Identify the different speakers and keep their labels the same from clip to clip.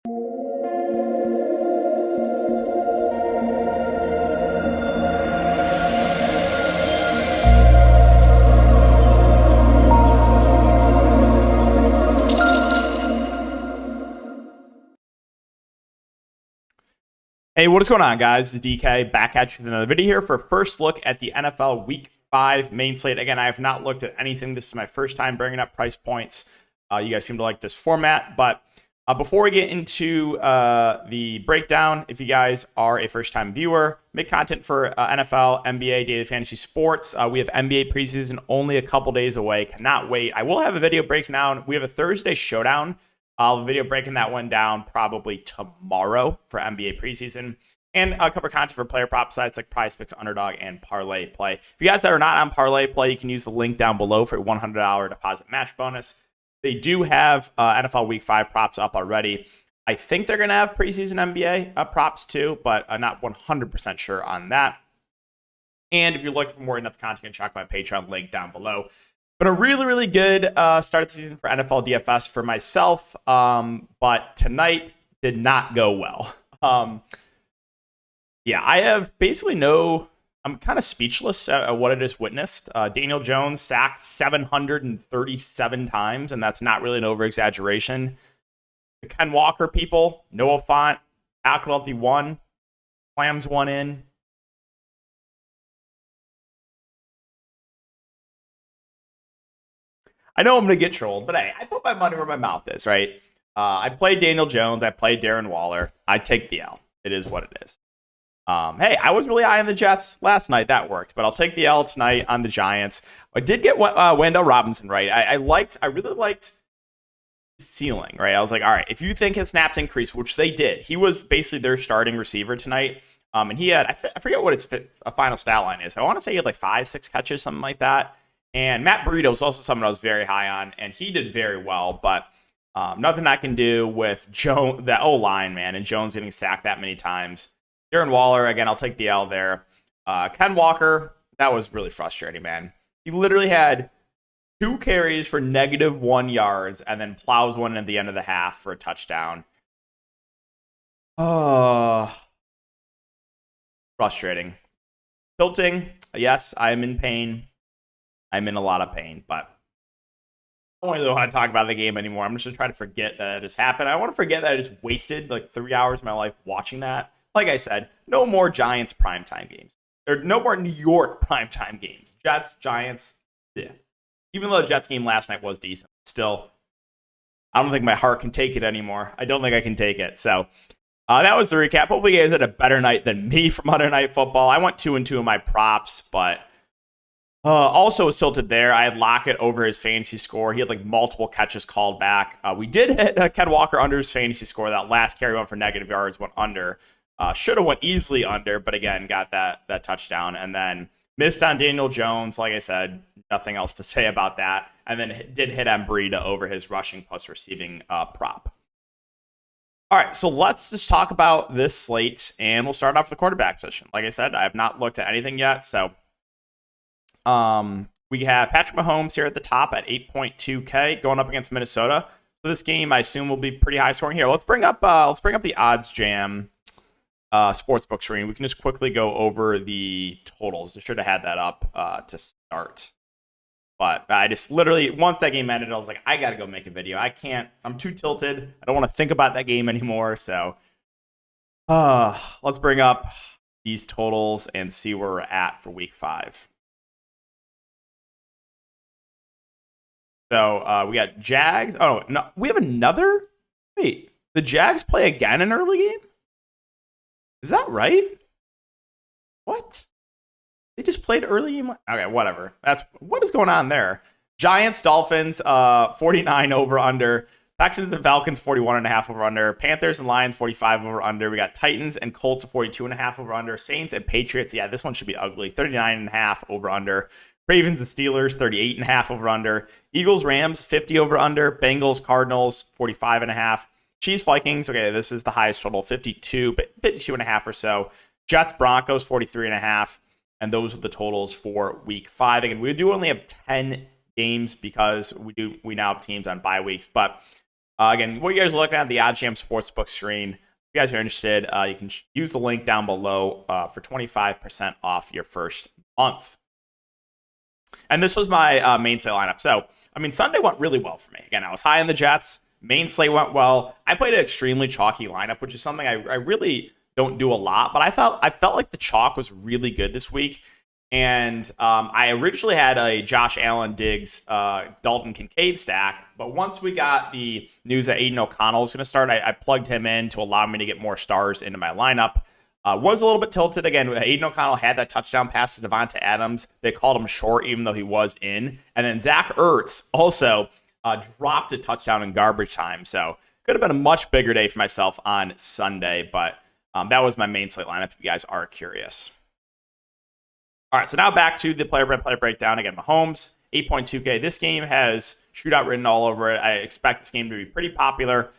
Speaker 1: Hey, what is going on, guys? This is DK back at you with another video here for a first look at the NFL Week 5 main slate. Again, I have not looked at anything. This is my first time bringing up price points. You guys seem to like this format, but before we get into the breakdown, if you guys are a first-time viewer, make content for NFL, NBA, daily fantasy sports. We have NBA preseason only a couple days away. Cannot wait. I will have a video breaking down. We have a Thursday showdown. I'll have a video breaking that one down probably tomorrow for NBA preseason. And I'll cover content for player prop sites like PrizePicks, Underdog, and Parlay Play. If you guys are not on Parlay Play, you can use the link down below for a $100 deposit match bonus. They do have NFL Week 5 props up already. I think they're going to have preseason NBA props too, but I'm not 100% sure on that. And if you're looking for more in-depth content, you can check my Patreon link down below. But a really, really good start of the season for NFL DFS for myself. But tonight did not go well. I have basically I'm kind of speechless at what I just witnessed. Daniel Jones sacked 737 times, and that's not really an over-exaggeration. The Ken Walker people, Noah Fant, tackled at the one, slams one in. I know I'm going to get trolled, but hey, I put my money where my mouth is, right? I played Daniel Jones. I played Darren Waller. I take the L. It is what it is. Hey, I was really high on the Jets last night. That worked, but I'll take the L tonight on the Giants. I did get Wendell Robinson right. I really liked his ceiling, right? I was like, all right, if you think his snaps increase, which they did, he was basically their starting receiver tonight. And he had, I forget what his final stat line is. I want to say he had like 5-6 catches, something like that. And Matt Breida was also someone I was very high on, and he did very well. But nothing I can do with that O-line, man, and Jones getting sacked that many times. Darren Waller, again, I'll take the L there. Ken Walker, that was really frustrating, man. He literally had 2 carries for -1 yards and then plows one at the end of the half for a touchdown. Oh, frustrating. Tilting, yes, I'm in pain. I'm in a lot of pain, but I don't really want to talk about the game anymore. I'm just going to try to forget that it has happened. I want to forget that I just wasted like 3 hours of my life watching that. Like I said, no more Giants primetime games. Or no more New York primetime games. Jets, Giants, yeah. Even though the Jets game last night was decent, still, I don't think my heart can take it anymore. I don't think I can take it. So that was the recap. Hopefully you guys had a better night than me for Monday Night Football. I went 2-2 in my props, but also was tilted there. I had Lockett over his fantasy score. He had like multiple catches called back. We did hit Ken Walker under his fantasy score. That last carry went for negative yards, went under. Should have went easily under, but again, got that touchdown. And then missed on Daniel Jones. Like I said, nothing else to say about that. And then did hit on Breida over his rushing plus receiving prop. All right, so let's just talk about this slate, and we'll start off with the quarterback position. Like I said, I have not looked at anything yet, so we have Patrick Mahomes here at the top at 8.2K going up against Minnesota. So this game, I assume, will be pretty high scoring here. Let's bring up the odds jam sportsbook screen. We can just quickly go over the totals. I should have had that up to start. But I just literally, once that game ended, I was like, I got to go make a video. I'm too tilted. I don't want to think about that game anymore. So let's bring up these totals and see where we're at for week 5. So we got Jags. Oh, no, we have another? Wait, the Jags play again in early game? Is that right? What? They just played early game? Okay, whatever. What is going on there? Giants, Dolphins, 49 over under. Texans and Falcons, 41.5 over under. Panthers and Lions, 45 over under. We got Titans and Colts, 42.5 over under. Saints and Patriots, yeah, this one should be ugly. 39.5 over under. Ravens and Steelers, 38.5 over under. Eagles, Rams, 50 over under. Bengals, Cardinals, 45.5. Chiefs, Vikings, okay, this is the highest total, 52, but 52.5 or so. Jets, Broncos, 43.5. And those are the totals for week 5. Again, we do only have 10 games because we now have teams on bye weeks. But Again, what you guys are looking at the OddsJam Sportsbook screen. If you guys are interested, you can use the link down below for 25% off your first month. And this was my main slate lineup. So, I mean, Sunday went really well for me. Again, I was high on the Jets. Main slate went well. I played an extremely chalky lineup, which is something I really don't do a lot. But I felt like the chalk was really good this week. And I originally had a Josh Allen, Diggs, Dalton Kincaid stack. But once we got the news that Aiden O'Connell was going to start, I plugged him in to allow me to get more stars into my lineup. Was a little bit tilted. Again, Aiden O'Connell had that touchdown pass to Devonta Adams. They called him short, even though he was in. And then Zach Ertz also dropped a touchdown in garbage time. So could have been a much bigger day for myself on Sunday. But that was my main slate lineup, if you guys are curious. All right, so now back to the player breakdown. Again, Mahomes, 8.2K. This game has shootout written all over it. I expect this game to be pretty popular.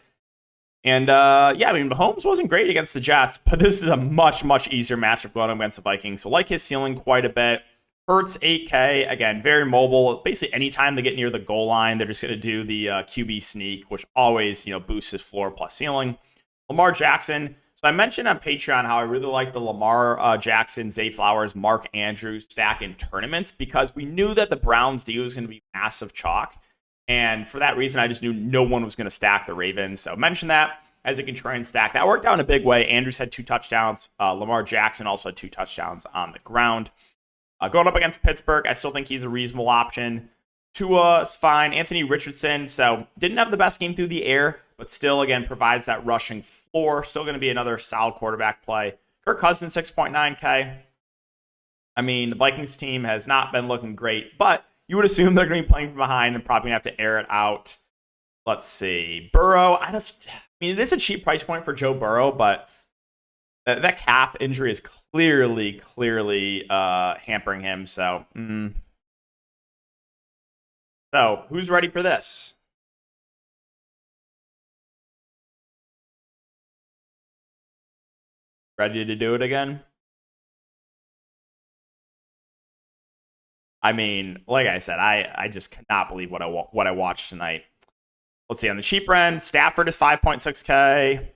Speaker 1: And, yeah, I mean, Mahomes wasn't great against the Jets, but this is a much, much easier matchup going up against the Vikings. So like his ceiling quite a bit. Hurts, 8K. Again, very mobile. Basically, anytime they get near the goal line, they're just going to do the QB sneak, which always, boosts his floor plus ceiling. Lamar Jackson. So I mentioned on Patreon how I really like the Lamar Jackson, Zay Flowers, Mark Andrews stack in tournaments because we knew that the Browns deal was going to be massive chalk. And for that reason, I just knew no one was going to stack the Ravens. So mention that as a contrarian stack. That worked out in a big way. Andrews had 2 touchdowns. Lamar Jackson also had 2 touchdowns on the ground. Going up against Pittsburgh, I still think he's a reasonable option. Tua is fine. Anthony Richardson, so didn't have the best game through the air, but still, again, provides that rushing floor. Still going to be another solid quarterback play. Kirk Cousins, 6.9K. I mean, the Vikings team has not been looking great, but you would assume they're going to be playing from behind and probably going to have to air it out. Let's see. Burrow, I mean, it is a cheap price point for Joe Burrow, but that calf injury is clearly hampering him. So, So, who's ready for this? Ready to do it again? I mean, like I said, I just cannot believe what I watched tonight. Let's see, on the cheap end, Stafford is 5.6K.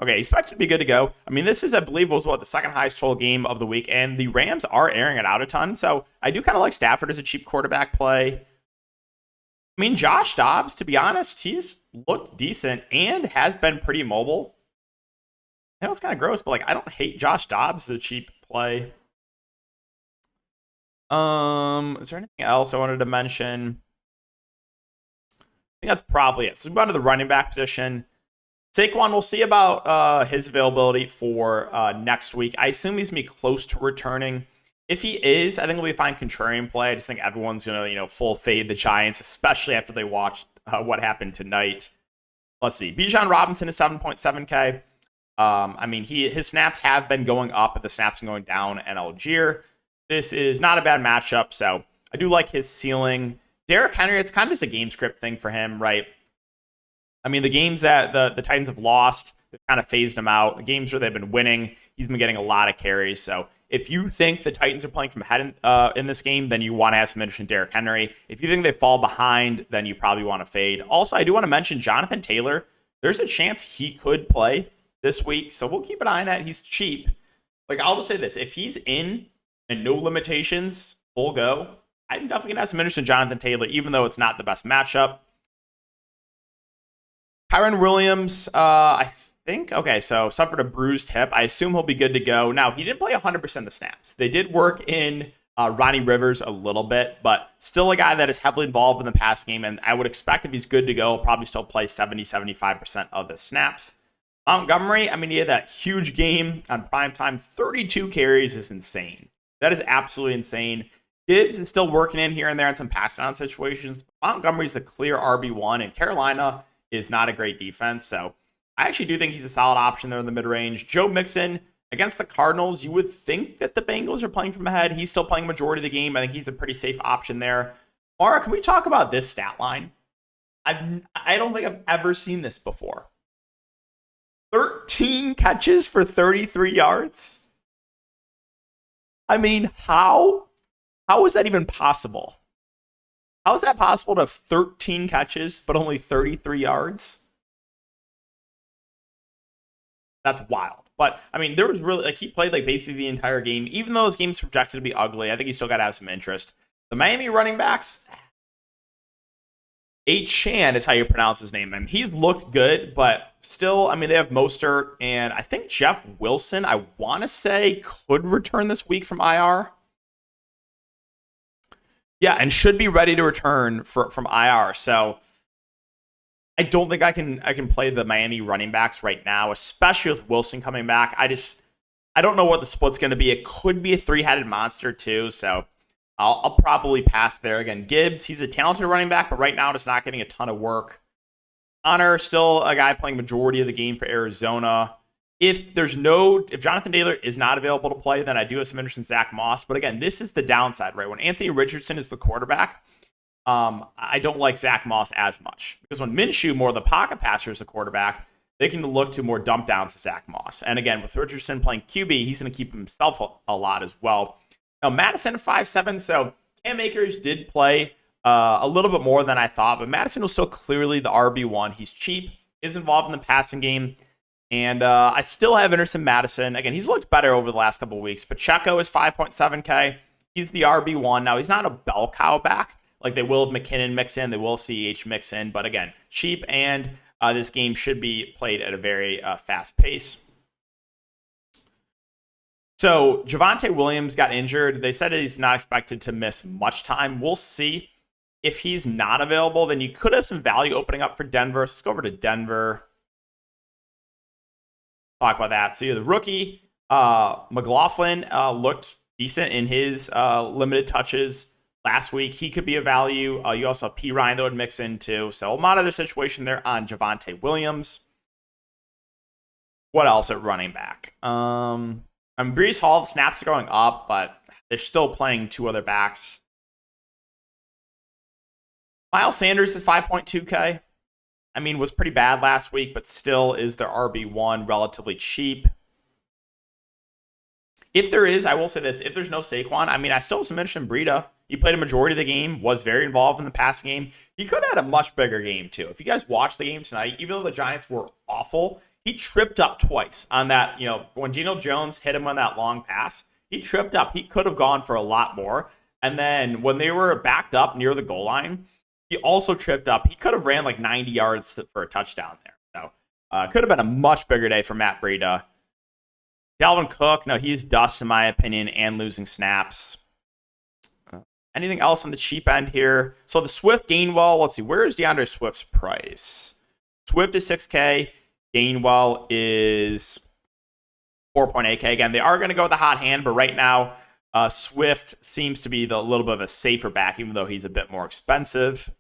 Speaker 1: Okay, expected to be good to go. I mean, this is, I believe, was the second highest total game of the week, and the Rams are airing it out a ton, so I do kind of like Stafford as a cheap quarterback play. I mean, Josh Dobbs, to be honest, he's looked decent and has been pretty mobile. I know it's kind of gross, but I don't hate Josh Dobbs as a cheap play. Is there anything else I wanted to mention? I think that's probably it. So we go on to the running back position. Saquon, we'll see about his availability for next week. I assume he's going to be close to returning. If he is, I think it'll be a fine contrarian play. I just think everyone's going to, full fade the Giants, especially after they watched what happened tonight. Let's see. Bijan Robinson is 7.7K. I mean, his snaps have been going up, but the snaps are going down in Algier. This is not a bad matchup, so I do like his ceiling. Derrick Henry, it's kind of just a game script thing for him, right? I mean, the games that the Titans have lost, they've kind of phased him out. The games where they've been winning, he's been getting a lot of carries. So if you think the Titans are playing from ahead in this game, then you want to have some interest in Derrick Henry. If you think they fall behind, then you probably want to fade. Also, I do want to mention Jonathan Taylor. There's a chance he could play this week, so we'll keep an eye on that. He's cheap. I'll just say this. If he's in and no limitations, full go, I'm definitely going to have some interest in Jonathan Taylor, even though it's not the best matchup. Kyren Williams, I think, okay, so suffered a bruised hip. I assume he'll be good to go. Now, he didn't play 100% of the snaps. They did work in Ronnie Rivers a little bit, but still a guy that is heavily involved in the pass game, and I would expect if he's good to go, probably still play 70-75% of the snaps. Montgomery, I mean, he had that huge game on primetime. 32 carries is insane. That is absolutely insane. Gibbs is still working in here and there in some pass-down situations. Montgomery's the clear RB1, and Carolina is not a great defense, so I actually do think he's a solid option there in the mid-range. Joe Mixon, against the Cardinals, you would think that the Bengals are playing from ahead. He's still playing majority of the game. I think he's a pretty safe option there. Mara, can we talk about this stat line? I don't think I've ever seen this before. 13 catches for 33 yards? I mean, how is that even possible? How is that possible to have 13 catches, but only 33 yards? That's wild. But, I mean, there was really, like, he played, like, basically the entire game. Even though his game's projected to be ugly, I think he still got to have some interest. The Miami running backs, Chan is how you pronounce his name. I mean, he's looked good, but still, I mean, they have Mostert, and I think Jeff Wilson, I want to say, could return this week from IR. Yeah, and should be ready to return from IR. So I don't think I can play the Miami running backs right now, especially with Wilson coming back. I don't know what the split's going to be. It could be a three-headed monster too, so I'll probably pass there. Again, Gibbs, he's a talented running back, but right now just not getting a ton of work. Honor, still a guy playing majority of the game for Arizona. If Jonathan Taylor is not available to play, then I do have some interest in Zach Moss. But again, this is the downside, right? When Anthony Richardson is the quarterback, I don't like Zach Moss as much. Because when Minshew, more the pocket passer, is the quarterback, they can look to more dump downs to Zach Moss. And again, with Richardson playing QB, he's going to keep himself a lot as well. Now, Madison 5-7, so Cam Akers did play a little bit more than I thought, but Madison was still clearly the RB1. He's cheap, is involved in the passing game, and I still have interest in Madison. Again, he's looked better over the last couple of weeks. Pacheco is 5.7K. He's the RB1. Now, he's not a bell cow back like they will if McKinnon mix in. They will CH mix in, but again, cheap, and this game should be played at a very fast pace. So Javonte Williams got injured. They said he's not expected to miss much time. We'll see. If he's not available, then you could have some value opening up for Denver. Let's go over to Denver. Talk about that. So the rookie, McLaughlin, looked decent in his limited touches last week. He could be a value. You also have P. Ryan that would mix in too. So a monitor situation there on Javonte Williams. What else at running back? Breece Hall, the snaps are going up, but they're still playing two other backs. Miles Sanders is 5.2K. I mean, was pretty bad last week, but still is their RB1, relatively cheap. If there is, I will say this, if there's no Saquon, I mean, I still have some interest in Breida. He played a majority of the game, was very involved in the passing game. He could have had a much bigger game, too. If you guys watched the game tonight, even though the Giants were awful, he tripped up twice on that, when Geno Jones hit him on that long pass, he tripped up. He could have gone for a lot more. And then when they were backed up near the goal line, he also tripped up. He could have ran like 90 yards for a touchdown there. So could have been a much bigger day for Matt Breida. Dalvin Cook, no, he's dust in my opinion and losing snaps. Anything else on the cheap end here? So the Swift Gainwell, let's see, where is DeAndre Swift's price? Swift is 6K. Gainwell is 4.8K. Again, they are going to go with the hot hand, but right now, Swift seems to be the little bit of a safer back, even though he's a bit more expensive.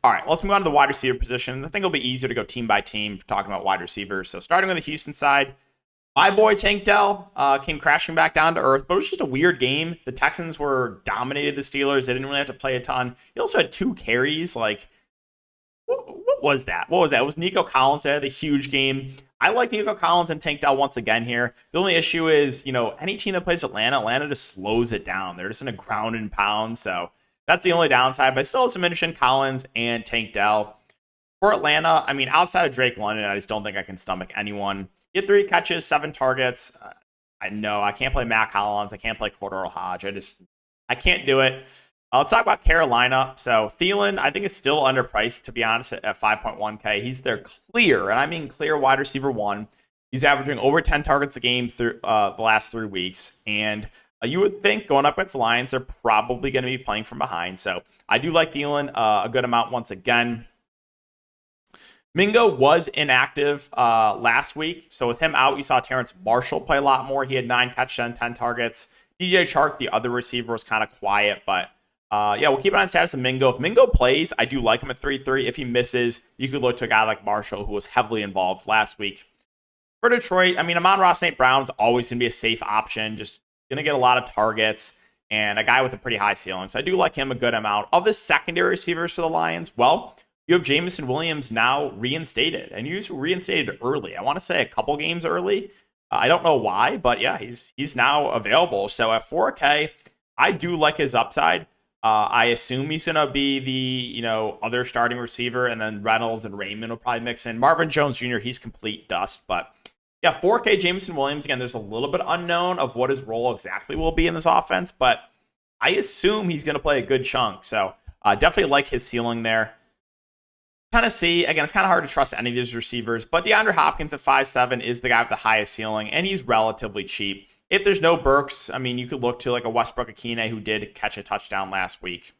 Speaker 1: All right, let's move on to the wide receiver position. I think it'll be easier to go team by team talking about wide receivers. So starting with the Houston side, my boy Tank Dell came crashing back down to earth, but it was just a weird game. The Texans dominated the Steelers. They didn't really have to play a ton. He also had 2 carries. Like, what was that? What was that? It was Nico Collins that had the huge game. I like Nico Collins and Tank Dell once again here. The only issue is, any team that plays Atlanta just slows it down. They're just in a ground and pound. So that's the only downside. But I still have some interest in Collins and Tank Dell. For Atlanta, I mean, outside of Drake London, I just don't think I can stomach anyone. He had 3 catches, 7 targets. I know I can't play Matt Collins. I can't play Cordero Hodge. I can't do it. Let's talk about Carolina. So Thielen, I think, is still underpriced, to be honest, at 5.1K. He's their clear, and I mean clear wide receiver 1. He's averaging over 10 targets a game through the last 3 weeks. And you would think going up against the Lions, they're probably going to be playing from behind. So I do like Thielen a good amount once again. Mingo was inactive last week. So with him out, you saw Terrence Marshall play a lot more. He had 9 catches and 10 targets. DJ Chark, the other receiver, was kind of quiet, but we'll keep an eye on status of Mingo. If Mingo plays, I do like him at 3.3. If he misses, you could look to a guy like Marshall, who was heavily involved last week. For Detroit, I mean, Amon-Ra St. Brown's always going to be a safe option, just going to get a lot of targets, and a guy with a pretty high ceiling. So I do like him a good amount. Of the secondary receivers for the Lions, well, you have Jameson Williams now reinstated, and he was reinstated early. I want to say a couple games early. I don't know why, but yeah, he's now available. So at 4K, I do like his upside. I assume he's going to be the, other starting receiver, and then Reynolds and Raymond will probably mix in. Marvin Jones Jr., he's complete dust, but yeah, 4K Jameson Williams, again, there's a little bit unknown of what his role exactly will be in this offense, but I assume he's going to play a good chunk, so definitely like his ceiling there. Tennessee, again, it's kind of hard to trust any of these receivers, but DeAndre Hopkins at 5'7" is the guy with the highest ceiling, and he's relatively cheap. If there's no Burks, I mean, you could look to like a Westbrook Akine who did catch a touchdown last week.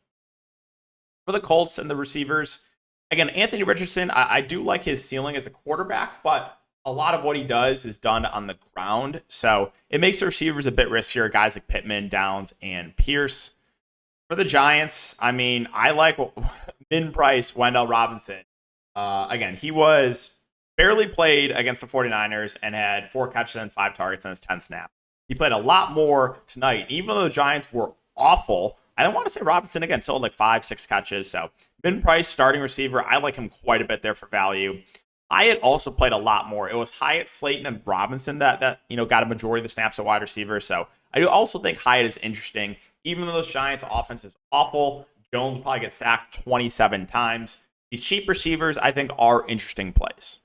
Speaker 1: For the Colts and the receivers, again, Anthony Richardson, I do like his ceiling as a quarterback, but a lot of what he does is done on the ground. So it makes the receivers a bit riskier, guys like Pittman, Downs, and Pierce. For the Giants, I mean, I like min price Wendell Robinson. Again, he was barely played against the 49ers and had 4 catches and 5 targets in his 10 snaps. He played a lot more tonight, even though the Giants were awful. I don't want to say Robinson again, still had like 5-6 catches. So min price starting receiver, I like him quite a bit there for value. Hyatt also played a lot more. It was Hyatt, Slayton, and Robinson that got a majority of the snaps at wide receiver. So I do also think Hyatt is interesting, even though those Giants offense is awful. Jones will probably get sacked 27 times. These cheap receivers, I think, are interesting plays.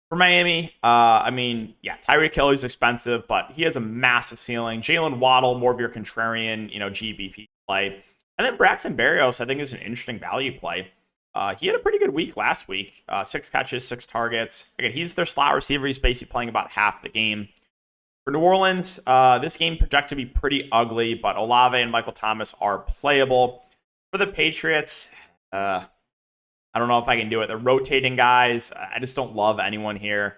Speaker 1: For Miami, Tyreek Hill is expensive, but he has a massive ceiling. Jalen Waddle, more of your contrarian, GBP play. And then Braxton Berrios, I think, is an interesting value play. He had a pretty good week last week. 6 catches, 6 targets. Again, he's their slot receiver. He's basically playing about half the game. For New Orleans, this game projected to be pretty ugly, but Olave and Michael Thomas are playable. For the Patriots, I don't know if I can do it. They're rotating guys. I just don't love anyone here.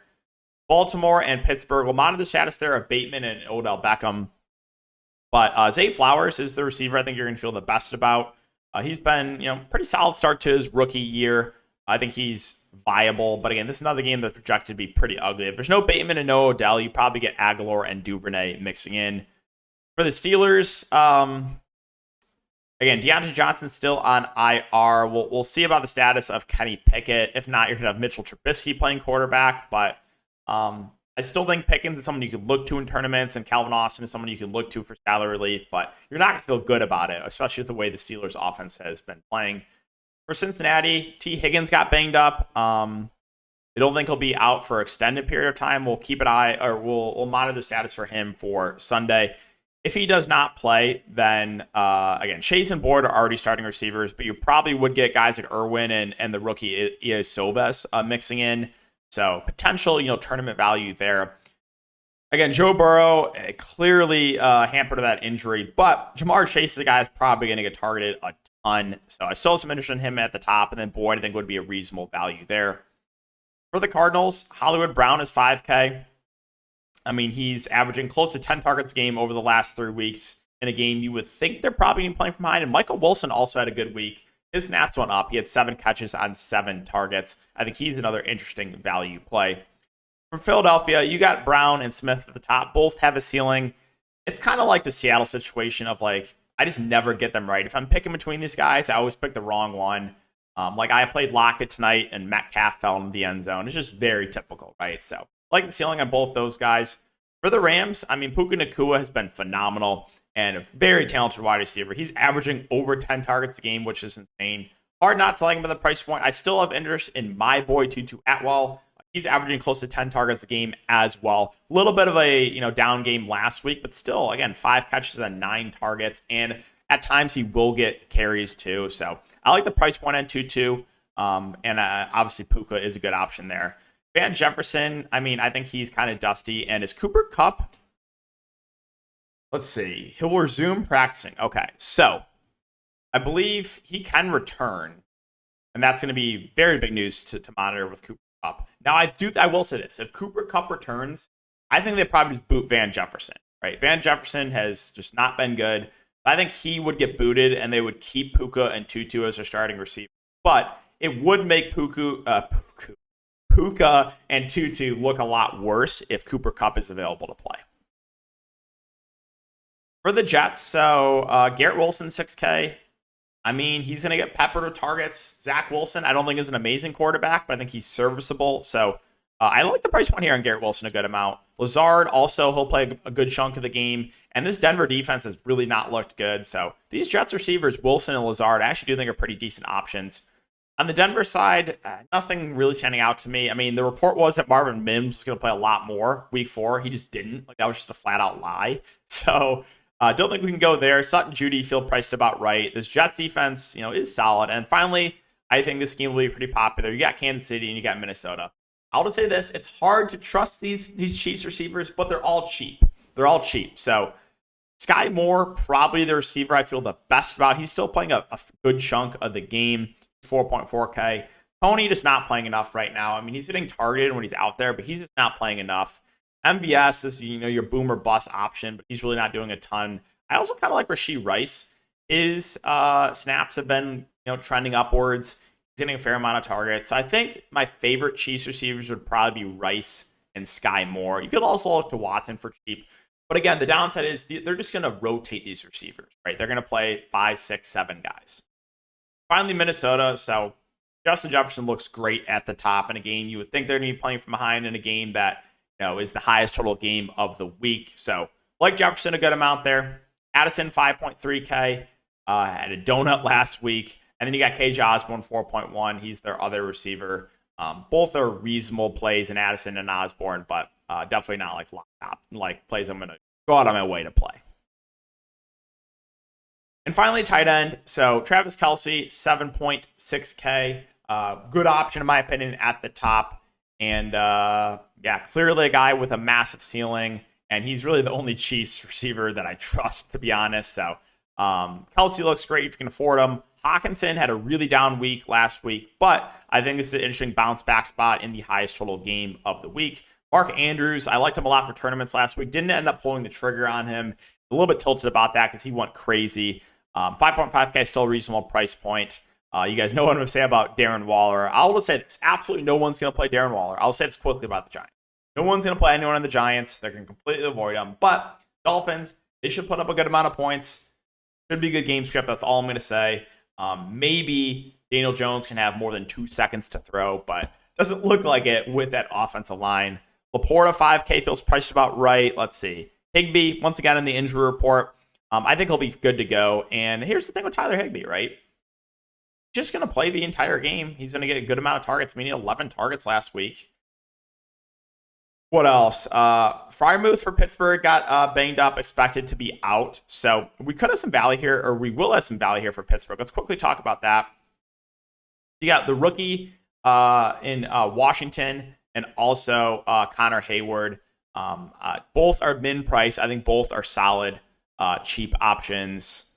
Speaker 1: Baltimore and Pittsburgh will monitor the status there of Bateman and Odell Beckham. But Zay Flowers is the receiver I think you're going to feel the best about. He's been, pretty solid start to his rookie year. I think he's viable. But again, this is another game that's projected to be pretty ugly. If there's no Bateman and no Odell, you probably get Aguilar and Duvernay mixing in. For the Steelers, again, Deontay Johnson's still on IR. We'll see about the status of Kenny Pickett. If not, you're going to have Mitchell Trubisky playing quarterback. But I still think Pickens is someone you could look to in tournaments, and Calvin Austin is someone you can look to for salary relief. But you're not going to feel good about it, especially with the way the Steelers' offense has been playing. For Cincinnati, T. Higgins got banged up. I don't think he'll be out for an extended period of time. We'll keep an eye, or we'll monitor the status for him for Sunday. If he does not play, then, again, Chase and Boyd are already starting receivers, but you probably would get guys like Irwin and the rookie Iosivas mixing in. So potential, tournament value there. Again, Joe Burrow clearly hampered to that injury, but Jamar Chase is a guy that's probably going to get targeted a ton. So I still have some interest in him at the top, and then Boyd I think would be a reasonable value there. For the Cardinals, Hollywood Brown is 5K. I mean, he's averaging close to 10 targets a game over the last 3 weeks. In a game you would think they're probably going to be playing from behind. And Michael Wilson also had a good week. His snaps went up. He had 7 catches on 7 targets. I think he's another interesting value play. From Philadelphia, you got Brown and Smith at the top. Both have a ceiling. It's kind of like the Seattle situation of like, I just never get them right. If I'm picking between these guys, I always pick the wrong one. Like I played Lockett tonight and Metcalf fell into the end zone. It's just very typical, right? So like the ceiling on both those guys. For the Rams, I mean, Puka Nacua has been phenomenal and a very talented wide receiver. He's averaging over 10 targets a game, which is insane. Hard not to like him at the price point. I still have interest in my boy Tutu Atwell. He's averaging close to 10 targets a game as well. A little bit of a down game last week, but still, again, 5 catches and 9 targets. And at times he will get carries too. So I like the price point on Tutu. And obviously Puka is a good option there. Van Jefferson, I mean, I think he's kind of dusty. And is Cooper Kupp? Let's see. He'll resume practicing. Okay, so I believe he can return. And that's going to be very big news to monitor with Cooper Kupp. Now, I will say this. If Cooper Kupp returns, I think they probably just boot Van Jefferson, right? Van Jefferson has just not been good. I think he would get booted, and they would keep Puka and Tutu as their starting receiver. But it would make Puka and Tutu look a lot worse if Cooper Kupp is available to play. For the Jets, so Garrett Wilson, 6K. I mean, he's going to get peppered with targets. Zach Wilson, I don't think is an amazing quarterback, but I think he's serviceable. So I like the price point here on Garrett Wilson a good amount. Lazard also, he'll play a good chunk of the game. And this Denver defense has really not looked good. So these Jets receivers, Wilson and Lazard, I actually do think are pretty decent options. On the Denver side, nothing really standing out to me. I mean, the report was that Marvin Mims was going to play a lot more week 4. He just didn't. Like, that was just a flat out lie. So don't think we can go there. Sutton, Judy feel priced about right. This Jets defense, is solid. And finally, I think this game will be pretty popular. You got Kansas City and you got Minnesota. I'll just say this. It's hard to trust these Chiefs receivers, but they're all cheap. They're all cheap. So Sky Moore, probably the receiver I feel the best about. He's still playing a good chunk of the game, 4.4K. Tony just not playing enough right now. I mean, he's getting targeted when he's out there, but he's just not playing enough. MVS is, your boomer bust option, but he's really not doing a ton. I also kind of like Rashee Rice. His snaps have been, trending upwards. He's getting a fair amount of targets. So I think my favorite Chiefs receivers would probably be Rice and Sky Moore. You could also look to Watson for cheap. But again, the downside is they're just going to rotate these receivers, right? They're going to play 5, 6, 7 guys. Finally, Minnesota. So Justin Jefferson looks great at the top in a game. You would think they're going to be playing from behind in a game that is the highest total game of the week. So like Jefferson a good amount there. Addison 5.3K had a donut last week. And then you got KJ Osborne 4.1. He's their other receiver. Both are reasonable plays in Addison and Osborne, but definitely not like plays I'm going to go out on my way to play. And finally, tight end. So Travis Kelce, 7.6K. Good option, in my opinion, at the top. And clearly a guy with a massive ceiling. And he's really the only Chiefs receiver that I trust, to be honest. So Kelce looks great if you can afford him. Hawkinson had a really down week last week, but I think this is an interesting bounce back spot in the highest total game of the week. Mark Andrews, I liked him a lot for tournaments last week. Didn't end up pulling the trigger on him. A little bit tilted about that because he went crazy. 5.5K still a reasonable price point. You guys know what I'm going to say about Darren Waller. I'll just say this. Absolutely no one's going to play Darren Waller. I'll say this quickly about the Giants. No one's going to play anyone on the Giants. They're going to completely avoid them. But Dolphins, they should put up a good amount of points. Should be a good game script. That's all I'm going to say. Maybe Daniel Jones can have more than 2 seconds to throw, but doesn't look like it with that offensive line. Laporta, 5K, feels priced about right. Let's see. Higbee, once again in the injury report. I think he'll be good to go. And here's the thing with Tyler Higbee, right? Just going to play the entire game. He's going to get a good amount of targets. I mean, he had 11 targets last week. What else? Freiermuth for Pittsburgh got banged up, expected to be out. So we could have some value here, or we will have some value here for Pittsburgh. Let's quickly talk about that. You got the rookie in Washington and also Connor Hayward. Both are min price. I think both are solid, cheap options.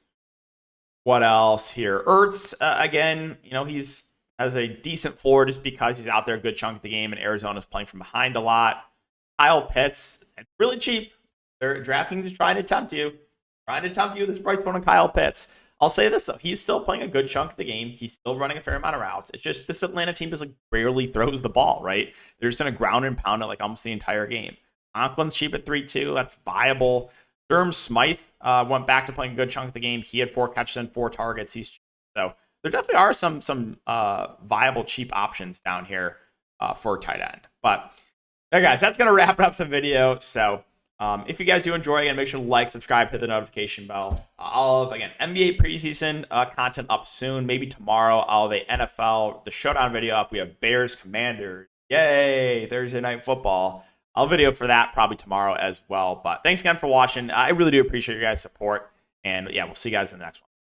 Speaker 1: What else here? Ertz, again, he's has a decent floor just because he's out there a good chunk of the game, and Arizona's playing from behind a lot. Kyle Pitts, really cheap. Draftkings is trying to tempt you. This price point on Kyle Pitts. I'll say this, though. He's still playing a good chunk of the game. He's still running a fair amount of routes. It's just this Atlanta team just rarely throws the ball, right? They're just going to ground and pound it almost the entire game. Conklin's cheap at 3.2. That's viable. Durham Smythe went back to playing a good chunk of the game. He had 4 catches and 4 targets. He's cheap. So there definitely are some viable cheap options down here for tight end. But there, guys, that's going to wrap it up the video. So if you guys do enjoy, again, make sure to like, subscribe, hit the notification bell. I'll have, again, NBA preseason content up soon. Maybe tomorrow I'll have a NFL, the Showdown video up. We have Bears Commanders. Yay, Thursday Night Football. I'll video for that probably tomorrow as well. But thanks again for watching. I really do appreciate your guys' support. And, yeah, we'll see you guys in the next one.